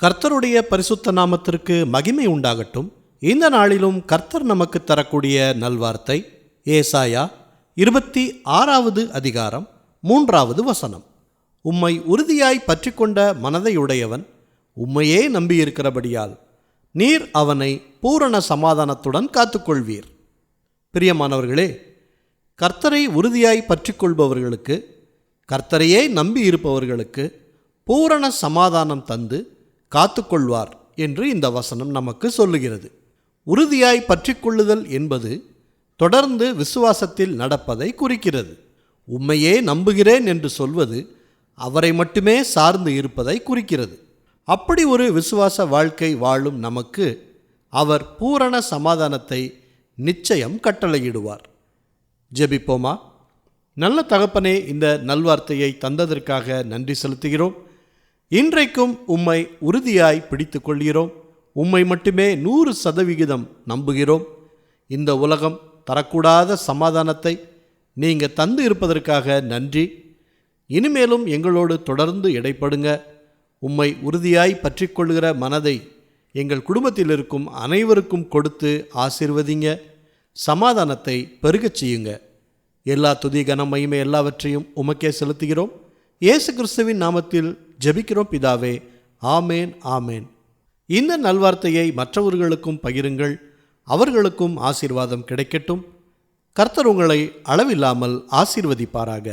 கர்த்தருடைய பரிசுத்த நாமத்திற்கு மகிமை உண்டாகட்டும். இந்த நாளிலும் கர்த்தர் நமக்கு தரக்கூடிய நல்வார்த்தை ஏசாயா 26வது அதிகாரம் 3வது வசனம். உம்மை உறுதியாய் பற்றி கொண்ட மனதையுடையவன் உம்மையே நம்பியிருக்கிறபடியால் நீர் அவனை பூரண சமாதானத்துடன் காத்துக்கொள்வீர். பிரியமானவர்களே, கர்த்தரை உறுதியாய் பற்றி கொள்பவர்களுக்கு, கர்த்தரையே நம்பி இருப்பவர்களுக்கு பூரண சமாதானம் தந்து காத்துக்கொள்வார் என்று இந்த வசனம் நமக்கு சொல்லுகிறது. உறுதியாய் பற்றி கொள்ளுதல் என்பது தொடர்ந்து விசுவாசத்தில் நடப்பதை குறிக்கிறது. உம்மையே நம்புகிறேன் என்று சொல்வது அவரை மட்டுமே சார்ந்து இருப்பதை குறிக்கிறது. அப்படி ஒரு விசுவாச வாழ்க்கை வாழும் நமக்கு அவர் பூரண சமாதானத்தை நிச்சயம் கட்டளையிடுவார். ஜெபிப்போமா. நல்ல தகப்பனே, இந்த நல்வார்த்தையை தந்ததற்காக நன்றி செலுத்துகிறோம். இன்றைக்கும் உம்மை உறுதியாய் பிடித்து கொள்கிறோம். உம்மை மட்டுமே 100% நம்புகிறோம். இந்த உலகம் தரக்கூடாத சமாதானத்தை நீங்கள் தந்து இருப்பதற்காக நன்றி. இனிமேலும் எங்களோடு தொடர்ந்து இடைப்படுங்க. உம்மை உறுதியாய் பற்றி கொள்கிற மனதை எங்கள் குடும்பத்தில் இருக்கும் அனைவருக்கும் கொடுத்து ஆசீர்வதிங்க. சமாதானத்தை பெருகச் செய்யுங்க. எல்லா துதி கன மகிமை எல்லாவற்றையும் உமக்கே செலுத்துகிறோம். இயேசு கிறிஸ்துவின் நாமத்தில் ஜெபிக்கிறோம் பிதாவே. ஆமேன், ஆமேன். இந்த நல்வார்த்தையை மற்றவர்களுக்கும் பகிருங்கள். அவர்களுக்கும் ஆசீர்வாதம் கிடைக்கட்டும். கர்த்தர் உங்களை அளவில்லாமல் ஆசீர்வதிப்பாராக.